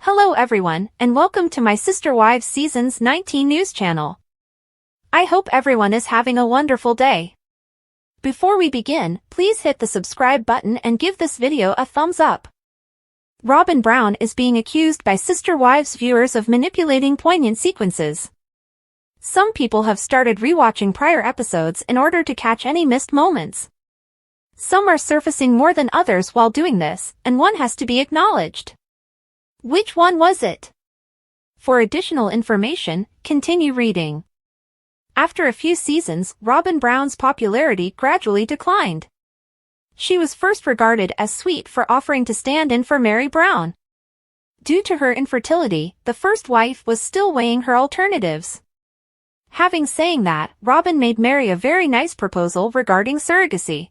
Hello everyone, and welcome to my Sister Wives Seasons 19 news channel. I hope everyone is having a wonderful day. Before we begin, please hit the subscribe button and give this video a thumbs up. Robyn Brown is being accused by Sister Wives viewers of manipulating poignant sequences. Some people have started rewatching prior episodes in order to catch any missed moments. Some are surfacing more than others while doing this, and one has to be acknowledged. Which one was it? For additional information, continue reading. After a few seasons, Robyn Brown's popularity gradually declined. She was first regarded as sweet for offering to stand in for Meri Brown. Due to her infertility, the first wife was still weighing her alternatives. Having saying that, Robyn made Meri a very nice proposal regarding surrogacy.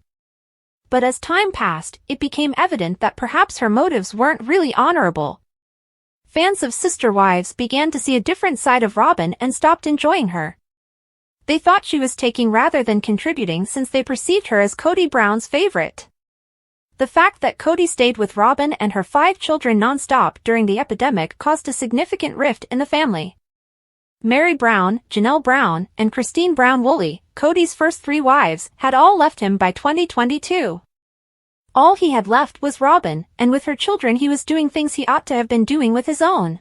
But as time passed, it became evident that perhaps her motives weren't really honorable. Fans of Sister Wives began to see a different side of Robyn and stopped enjoying her. They thought she was taking rather than contributing since they perceived her as Kody Brown's favorite. The fact that Kody stayed with Robyn and her 5 children non-stop during the epidemic caused a significant rift in the family. Meri Brown, Janelle Brown, and Cristin Brown-Woolley, Kody's first 3 wives, had all left him by 2022. All he had left was Robyn, and with her children he was doing things he ought to have been doing with his own.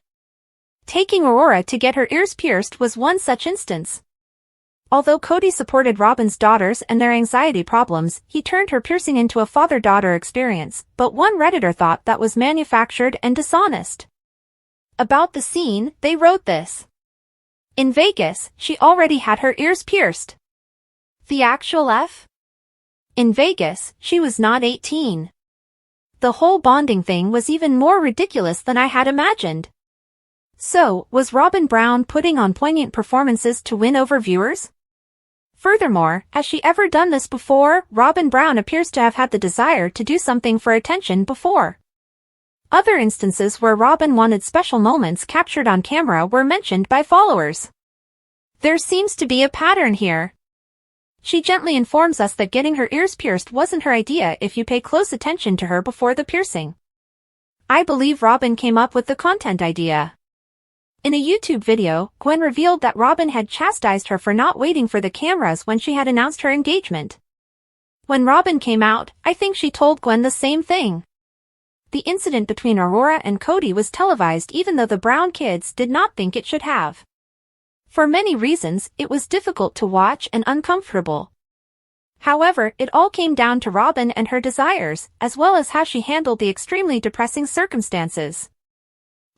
Taking Aurora to get her ears pierced was one such instance. Although Kody supported Robyn's daughters and their anxiety problems, he turned her piercing into a father-daughter experience, but one Redditor thought that was manufactured and dishonest. About the scene, they wrote this. In Vegas, she already had her ears pierced. The actual F? In Vegas, she was not 18. The whole bonding thing was even more ridiculous than I had imagined. So, was Robyn Brown putting on poignant performances to win over viewers? Furthermore, has she ever done this before? Robyn Brown appears to have had the desire to do something for attention before. Other instances where Robyn wanted special moments captured on camera were mentioned by followers. There seems to be a pattern here. She gently informs us that getting her ears pierced wasn't her idea if you pay close attention to her before the piercing. I believe Robyn came up with the content idea. In a YouTube video, Gwen revealed that Robyn had chastised her for not waiting for the cameras when she had announced her engagement. When Robyn came out, I think she told Gwen the same thing. The incident between Aurora and Kody was televised even though the Brown kids did not think it should have. For many reasons, it was difficult to watch and uncomfortable. However, it all came down to Robyn and her desires, as well as how she handled the extremely depressing circumstances.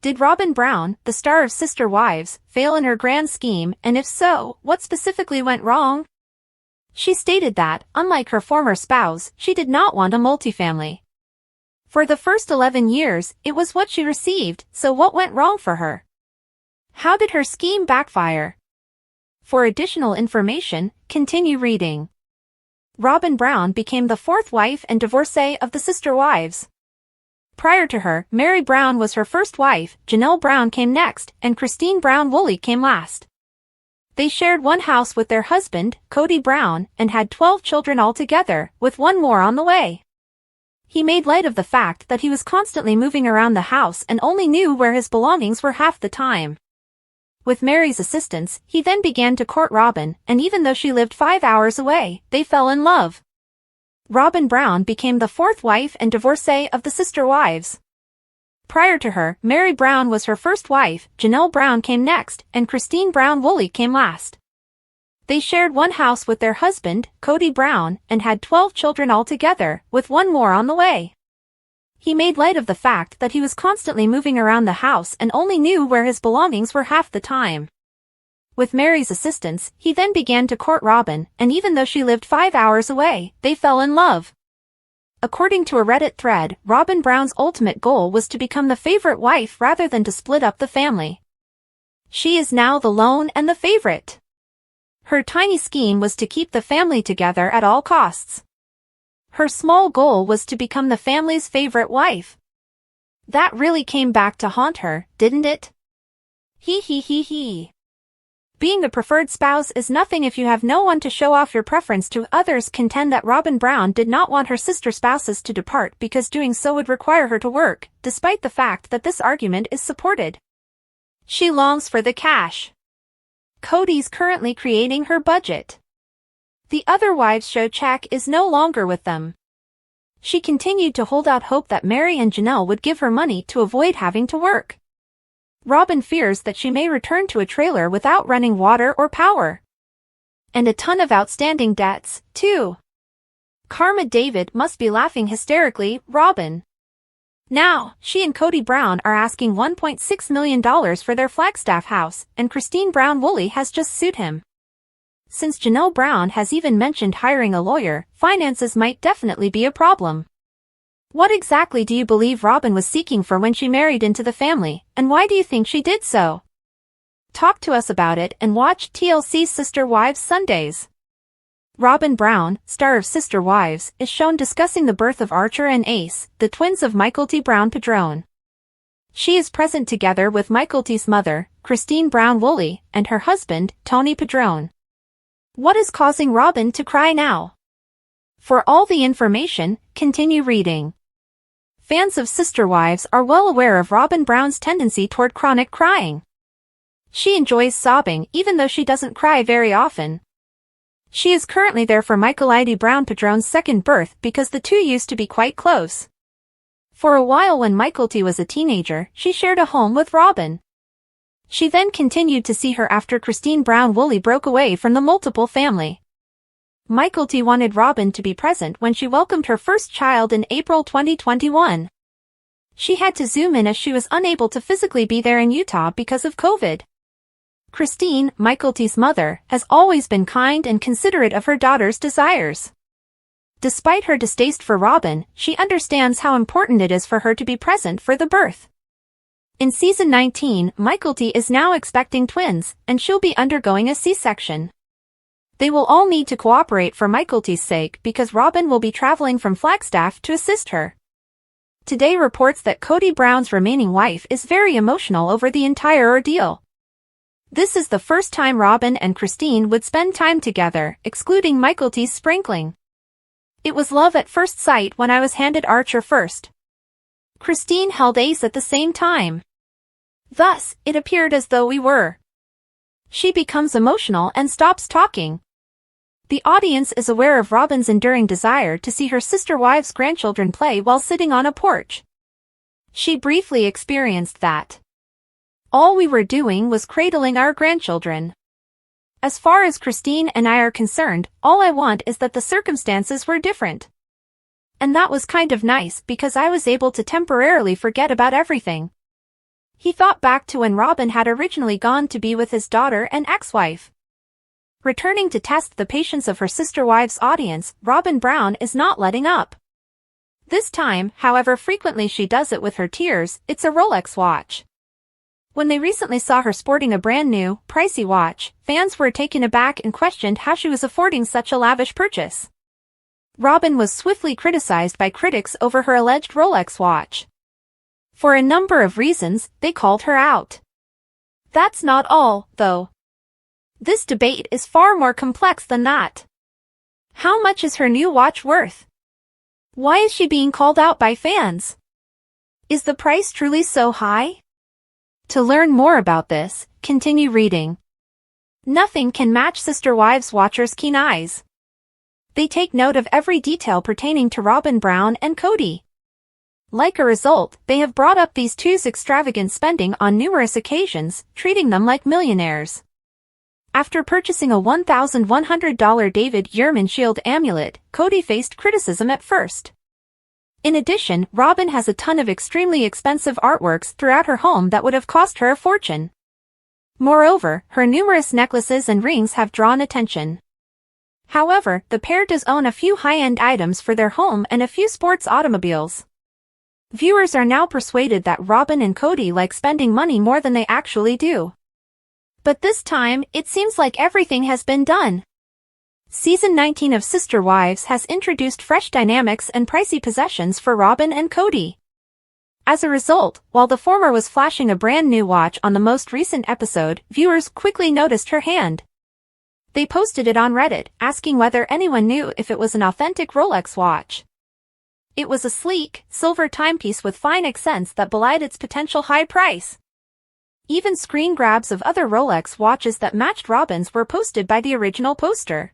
Did Robyn Brown, the star of Sister Wives, fail in her grand scheme, and if so, what specifically went wrong? She stated that, unlike her former spouse, she did not want a multifamily. For the first 11 years, it was what she received, so what went wrong for her? How did her scheme backfire? For additional information, continue reading. Robyn Brown became the 4th wife and divorcee of the Sister Wives. Prior to her, Meri Brown was her first wife, Janelle Brown came next, and Cristin Brown-Woolley came last. They shared one house with their husband, Kody Brown, and had 12 children altogether, with one more on the way. He made light of the fact that he was constantly moving around the house and only knew where his belongings were half the time. With Meri's assistance, he then began to court Robyn, and even though she lived 5 hours away, they fell in love. Robyn Brown became the 4th wife and divorcee of the Sister Wives. Prior to her, Meri Brown was her first wife, Janelle Brown came next, and Cristin Brown-Woolley came last. They shared one house with their husband, Kody Brown, and had 12 children altogether, with one more on the way. He made light of the fact that he was constantly moving around the house and only knew where his belongings were half the time. With Meri's assistance, he then began to court Robyn, and even though she lived 5 hours away, they fell in love. According to a Reddit thread, Robyn Brown's ultimate goal was to become the favorite wife rather than to split up the family. She is now the lone and the favorite. Her tiny scheme was to keep the family together at all costs. Her small goal was to become the family's favorite wife. That really came back to haunt her, didn't it? He. Being the preferred spouse is nothing if you have no one to show off your preference to. Others contend that Robyn Brown did not want her sister spouses to depart because doing so would require her to work, despite the fact that this argument is supported. She longs for the cash. Cody's currently creating her budget. The other wives show Chak is no longer with them. She continued to hold out hope that Mary and Janelle would give her money to avoid having to work. Robyn fears that she may return to a trailer without running water or power. And a ton of outstanding debts, too. Karma David must be laughing hysterically. Robyn. Now, she and Cody Brown are asking $1.6 million for their Flagstaff house, and Cristin Brown-Woolley has just sued him. Since Janelle Brown has even mentioned hiring a lawyer, finances might definitely be a problem. What exactly do you believe Robyn was seeking for when she married into the family, and why do you think she did so? Talk to us about it and watch TLC's Sister Wives Sundays. Robyn Brown, star of Sister Wives, is shown discussing the birth of Archer and Ace, the twins of Mykelti Brown-Padrone. She is present together with Mykelti's mother, Cristin Brown-Woolley, and her husband, Tony Padrone. What is causing Robyn to cry now? For all the information, continue reading. Fans of Sister Wives are well aware of Robyn Brown's tendency toward chronic crying. She enjoys sobbing even though she doesn't cry very often. She is currently there for Mykelti Brown-Padrone's second birth because the two used to be quite close. For a while when Mykelti was a teenager, she shared a home with Robyn. She then continued to see her after Cristin Brown-Woolley broke away from the multiple family. Mykelti wanted Robyn to be present when she welcomed her first child in April 2021. She had to zoom in as she was unable to physically be there in Utah because of COVID. Cristin, Mykelti's mother, has always been kind and considerate of her daughter's desires. Despite her distaste for Robyn, she understands how important it is for her to be present for the birth. In season 19, Mykelti is now expecting twins, and she'll be undergoing a C-section. They will all need to cooperate for Mykelti's sake because Robyn will be traveling from Flagstaff to assist her. Today reports that Cody Brown's remaining wife is very emotional over the entire ordeal. This is the first time Robyn and Cristin would spend time together, excluding Mykelti's sprinkling. It was love at first sight when I was handed Archer first. Cristin held Ace at the same time. Thus, it appeared as though we were. She becomes emotional and stops talking. The audience is aware of Robyn's enduring desire to see her sister wives' grandchildren play while sitting on a porch. She briefly experienced that. All we were doing was cradling our grandchildren. As far as Cristin and I are concerned, all I want is that the circumstances were different. And that was kind of nice because I was able to temporarily forget about everything. He thought back to when Robyn had originally gone to be with his daughter and ex-wife. Returning to test the patience of her sister wives' audience, Robyn Brown is not letting up. This time, however frequently she does it with her tears, it's a Rolex watch. When they recently saw her sporting a brand new, pricey watch, fans were taken aback and questioned how she was affording such a lavish purchase. Robyn was swiftly criticized by critics over her alleged Rolex watch. For a number of reasons, they called her out. That's not all, though. This debate is far more complex than that. How much is her new watch worth? Why is she being called out by fans? Is the price truly so high? To learn more about this, continue reading. Nothing can match Sister Wives watchers' keen eyes. They take note of every detail pertaining to Robyn Brown and Cody. Like a result, they have brought up these two's extravagant spending on numerous occasions, treating them like millionaires. After purchasing a $1,100 David Yurman Shield amulet, Cody faced criticism at first. In addition, Robyn has a ton of extremely expensive artworks throughout her home that would have cost her a fortune. Moreover, her numerous necklaces and rings have drawn attention. However, the pair does own a few high-end items for their home and a few sports automobiles. Viewers are now persuaded that Robyn and Cody like spending money more than they actually do. But this time, it seems like everything has been done. Season 19 of Sister Wives has introduced fresh dynamics and pricey possessions for Robyn and Cody. As a result, while the former was flashing a brand new watch on the most recent episode, viewers quickly noticed her hand. They posted it on Reddit, asking whether anyone knew if it was an authentic Rolex watch. It was a sleek, silver timepiece with fine accents that belied its potential high price. Even screen grabs of other Rolex watches that matched Robyn's were posted by the original poster.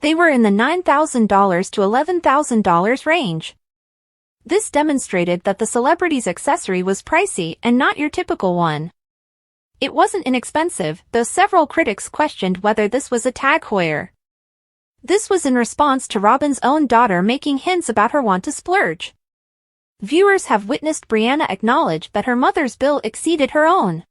They were in the $9,000 to $11,000 range. This demonstrated that the celebrity's accessory was pricey and not your typical one. It wasn't inexpensive, though several critics questioned whether this was a tag heuer. This was in response to Robyn's own daughter making hints about her want to splurge. Viewers have witnessed Brianna acknowledge that her mother's bill exceeded her own.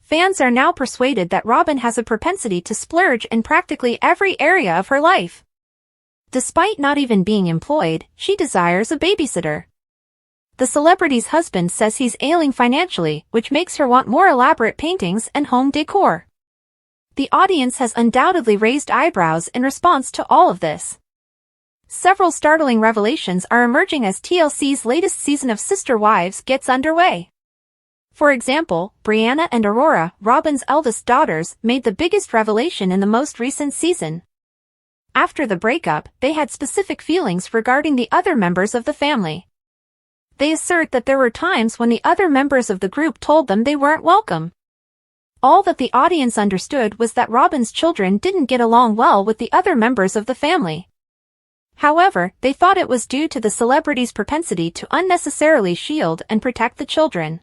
Fans are now persuaded that Robyn has a propensity to splurge in practically every area of her life. Despite not even being employed, she desires a babysitter. The celebrity's husband says he's ailing financially, which makes her want more elaborate paintings and home decor. The audience has undoubtedly raised eyebrows in response to all of this. Several startling revelations are emerging as TLC's latest season of Sister Wives gets underway. For example, Brianna and Aurora, Robyn's eldest daughters, made the biggest revelation in the most recent season. After the breakup, they had specific feelings regarding the other members of the family. They assert that there were times when the other members of the group told them they weren't welcome. All that the audience understood was that Robyn's children didn't get along well with the other members of the family. However, they thought it was due to the celebrity's propensity to unnecessarily shield and protect the children.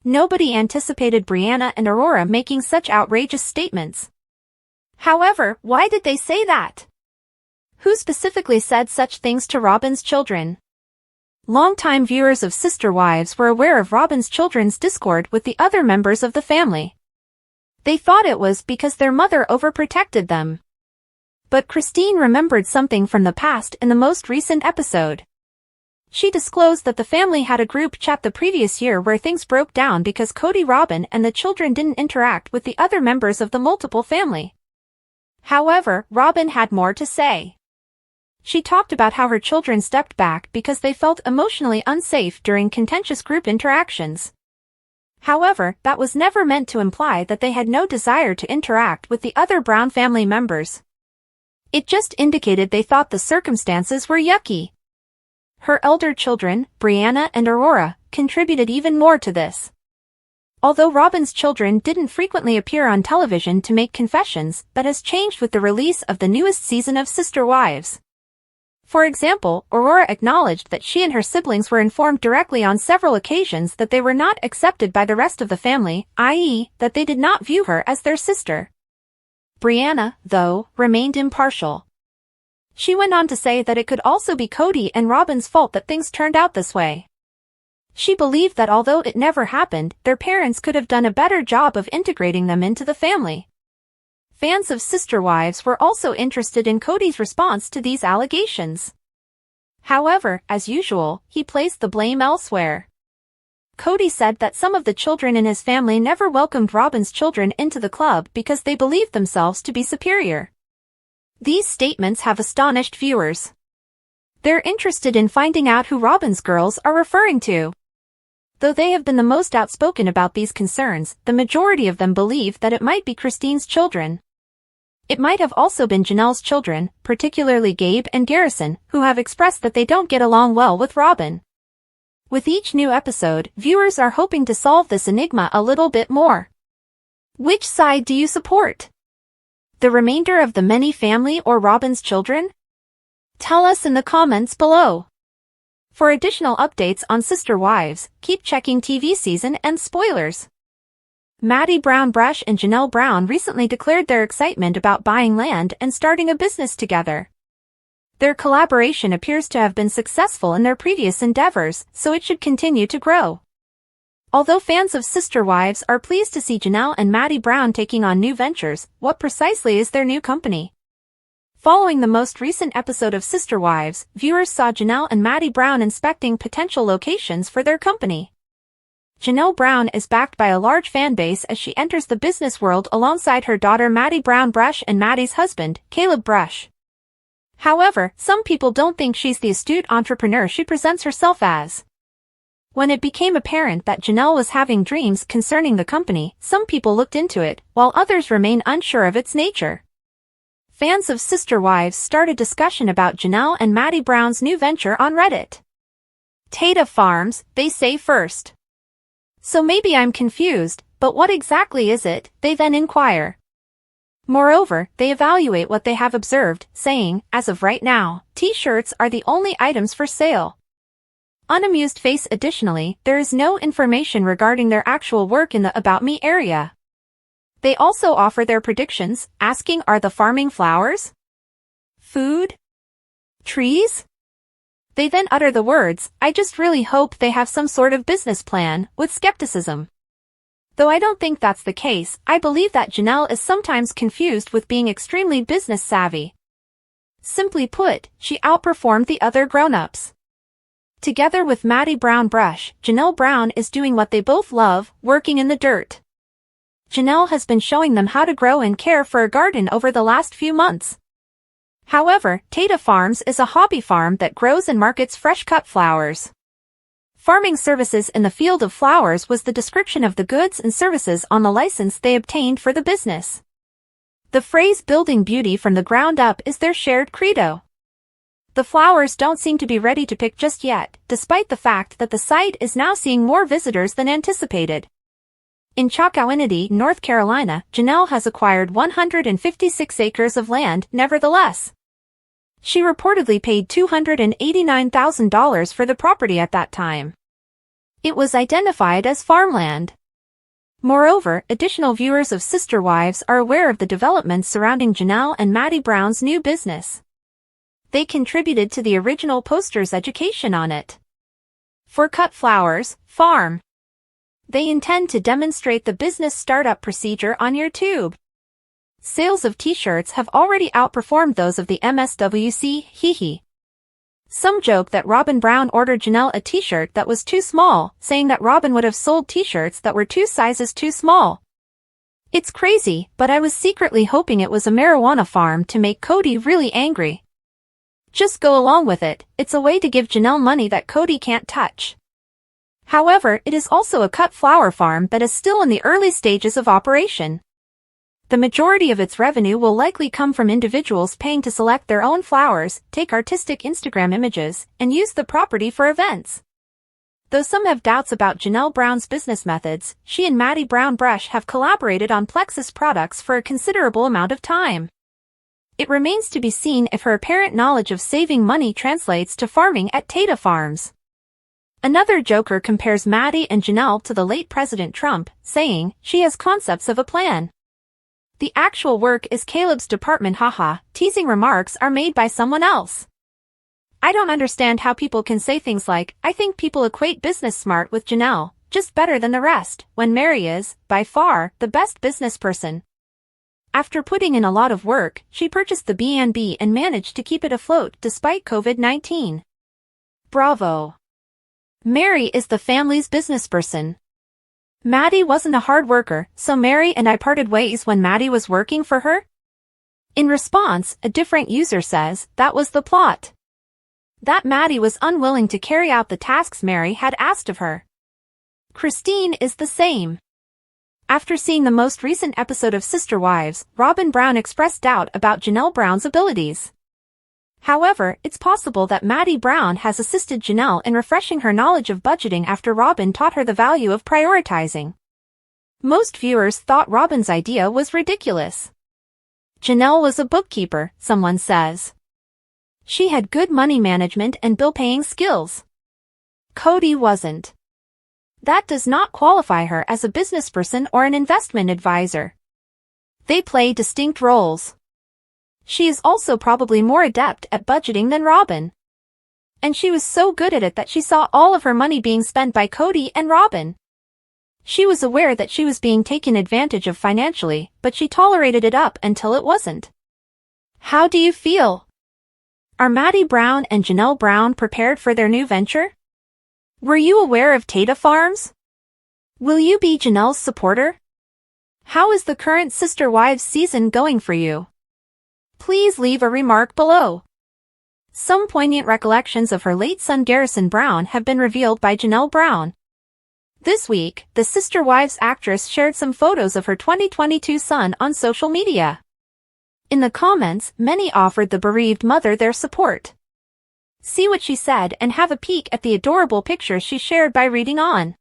Nobody anticipated Brianna and Aurora making such outrageous statements. However, why did they say that? Who specifically said such things to Robyn's children? Longtime viewers of Sister Wives were aware of Robyn's children's discord with the other members of the family. They thought it was because their mother overprotected them. But Cristin remembered something from the past in the most recent episode. She disclosed that the family had a group chat the previous year where things broke down because Robyn and the children didn't interact with the other members of the multiple family. However, Robyn had more to say. She talked about how her children stepped back because they felt emotionally unsafe during contentious group interactions. However, that was never meant to imply that they had no desire to interact with the other Brown family members. It just indicated they thought the circumstances were yucky. Her elder children, Brianna and Aurora, contributed even more to this. Although Robyn's children didn't frequently appear on television to make confessions, that has changed with the release of the newest season of Sister Wives. For example, Aurora acknowledged that she and her siblings were informed directly on several occasions that they were not accepted by the rest of the family, i.e., that they did not view her as their sister. Brianna, though, remained impartial. She went on to say that it could also be Cody and Robyn's fault that things turned out this way. She believed that although it never happened, their parents could have done a better job of integrating them into the family. Fans of Sister Wives were also interested in Cody's response to these allegations. However, as usual, he placed the blame elsewhere. Cody said that some of the children in his family never welcomed Robyn's children into the club because they believed themselves to be superior. These statements have astonished viewers. They're interested in finding out who Robyn's girls are referring to. Though they have been the most outspoken about these concerns, the majority of them believe that it might be Cristin's children. It might have also been Janelle's children, particularly Gabe and Garrison, who have expressed that they don't get along well with Robyn. With each new episode, viewers are hoping to solve this enigma a little bit more. Which side do you support? The remainder of the Many family or Robyn's children? Tell us in the comments below. For additional updates on Sister Wives, keep checking TV season and spoilers. Maddie Brown Brush and Janelle Brown recently declared their excitement about buying land and starting a business together. Their collaboration appears to have been successful in their previous endeavors, so it should continue to grow. Although fans of Sister Wives are pleased to see Janelle and Maddie Brown taking on new ventures, what precisely is their new company? Following the most recent episode of Sister Wives, viewers saw Janelle and Maddie Brown inspecting potential locations for their company. Janelle Brown is backed by a large fan base as she enters the business world alongside her daughter Maddie Brown Brush and Maddie's husband, Caleb Brush. However, some people don't think she's the astute entrepreneur she presents herself as. When it became apparent that Janelle was having dreams concerning the company, some people looked into it, while others remained unsure of its nature. Fans of Sister Wives started discussion about Janelle and Maddie Brown's new venture on Reddit. Tata Farms, they say first. So maybe I'm confused, but what exactly is it, they then inquire. Moreover, they evaluate what they have observed, saying, as of right now, t-shirts are the only items for sale. Unamused face. Additionally, there is no information regarding their actual work in the About Me area. They also offer their predictions, asking, are the farming flowers? Food? Trees? They then utter the words, I just really hope they have some sort of business plan, with skepticism. Though I don't think that's the case, I believe that Janelle is sometimes confused with being extremely business savvy. Simply put, she outperformed the other grown-ups. Together with Maddie Brown Brush, Janelle Brown is doing what they both love, working in the dirt. Janelle has been showing them how to grow and care for a garden over the last few months. However, Tata Farms is a hobby farm that grows and markets fresh-cut flowers. Farming services in the field of flowers was the description of the goods and services on the license they obtained for the business. The phrase building beauty from the ground up is their shared credo. The flowers don't seem to be ready to pick just yet, despite the fact that the site is now seeing more visitors than anticipated. In Chocowinity, North Carolina, Janelle has acquired 156 acres of land, nevertheless. She reportedly paid $289,000 for the property at that time. It was identified as farmland. Moreover, additional viewers of Sister Wives are aware of the developments surrounding Janelle and Maddie Brown's new business. They contributed to the original poster's education on it. For Cut Flowers, Farm. They intend to demonstrate the business startup procedure on YouTube. Sales of t-shirts have already outperformed those of the MSWC, hehe. Some joke that Robyn Brown ordered Janelle a t-shirt that was too small, saying that Robyn would have sold t-shirts that were 2 sizes too small. It's crazy, but I was secretly hoping it was a marijuana farm to make Cody really angry. Just go along with it, it's a way to give Janelle money that Cody can't touch. However, it is also a cut flower farm that is still in the early stages of operation. The majority of its revenue will likely come from individuals paying to select their own flowers, take artistic Instagram images, and use the property for events. Though some have doubts about Janelle Brown's business methods, she and Maddie Brown Brush have collaborated on Plexus products for a considerable amount of time. It remains to be seen if her apparent knowledge of saving money translates to farming at Tata Farms. Another joker compares Maddie and Janelle to the late President Trump, saying, she has concepts of a plan. The actual work is Caleb's department, haha, teasing remarks are made by someone else. I don't understand how people can say things like, I think people equate business smart with Janelle, just better than the rest, when Mary is, by far, the best business person. After putting in a lot of work, she purchased the B&B and managed to keep it afloat despite COVID-19. Bravo. Mary is the family's businessperson. Maddie wasn't a hard worker, so Mary and I parted ways when Maddie was working for her? In response, a different user says, that was the plot. That Maddie was unwilling to carry out the tasks Mary had asked of her. Cristin is the same. After seeing the most recent episode of Sister Wives, Robyn Brown expressed doubt about Janelle Brown's abilities. However, it's possible that Maddie Brown has assisted Janelle in refreshing her knowledge of budgeting after Robyn taught her the value of prioritizing. Most viewers thought Robyn's idea was ridiculous. Janelle was a bookkeeper, someone says. She had good money management and bill-paying skills. Cody wasn't. That does not qualify her as a businessperson or an investment advisor. They play distinct roles. She is also probably more adept at budgeting than Robyn. And she was so good at it that she saw all of her money being spent by Cody and Robyn. She was aware that she was being taken advantage of financially, but she tolerated it up until it wasn't. How do you feel? Are Maddie Brown and Janelle Brown prepared for their new venture? Were you aware of Tata Farms? Will you be Janelle's supporter? How is the current Sister Wives season going for you? Please leave a remark below. Some poignant recollections of her late son Garrison Brown have been revealed by Janelle Brown. This week, the Sister Wives actress shared some photos of her 2022 son on social media. In the comments, many offered the bereaved mother their support. See what she said and have a peek at the adorable pictures she shared by reading on.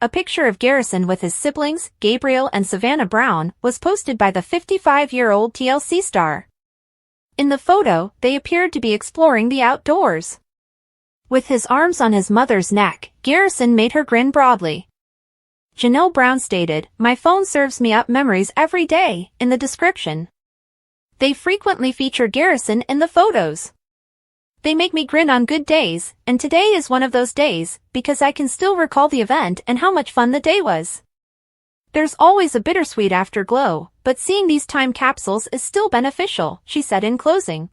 A picture of Garrison with his siblings, Gabriel and Savannah Brown, was posted by the 55-year-old TLC star. In the photo, they appeared to be exploring the outdoors. With his arms on his mother's neck, Garrison made her grin broadly. Janelle Brown stated, "My phone serves me up memories every day," in the description. They frequently feature Garrison in the photos. "They make me grin on good days, and today is one of those days, because I can still recall the event and how much fun the day was. There's always a bittersweet afterglow, but seeing these time capsules is still beneficial," she said in closing.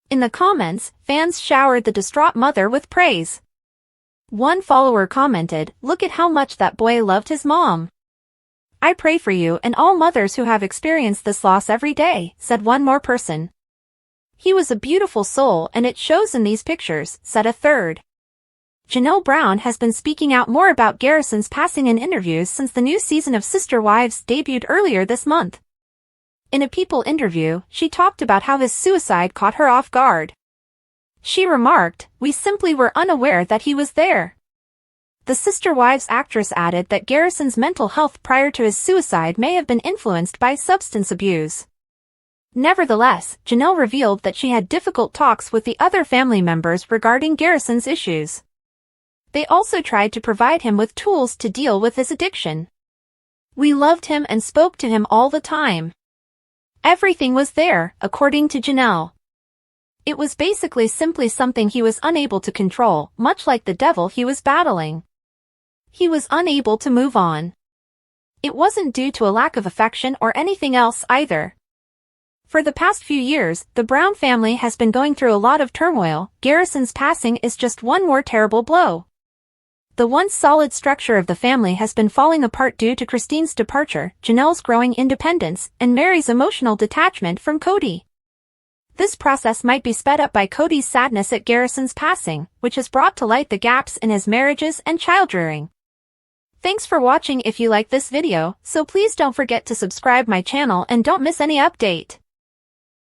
In the comments, fans showered the distraught mother with praise. One follower commented, "Look at how much that boy loved his mom. I pray for you and all mothers who have experienced this loss every day," said one more person. "He was a beautiful soul and it shows in these pictures," said a third. Janelle Brown has been speaking out more about Garrison's passing in interviews since the new season of Sister Wives debuted earlier this month. In a People interview, she talked about how his suicide caught her off guard. She remarked, "We simply were unaware that he was there." The Sister Wives actress added that Garrison's mental health prior to his suicide may have been influenced by substance abuse. Nevertheless, Janelle revealed that she had difficult talks with the other family members regarding Garrison's issues. They also tried to provide him with tools to deal with his addiction. "We loved him and spoke to him all the time. Everything was there," according to Janelle. "It was basically simply something he was unable to control, much like the devil he was battling. He was unable to move on. It wasn't due to a lack of affection or anything else either." For the past few years, the Brown family has been going through a lot of turmoil. Garrison's passing is just one more terrible blow. The once solid structure of the family has been falling apart due to Cristin's departure, Janelle's growing independence, and Mary's emotional detachment from Cody. This process might be sped up by Cody's sadness at Garrison's passing, which has brought to light the gaps in his marriages and child-rearing. Thanks for watching. If you like this video, so please don't forget to subscribe my channel and don't miss any update.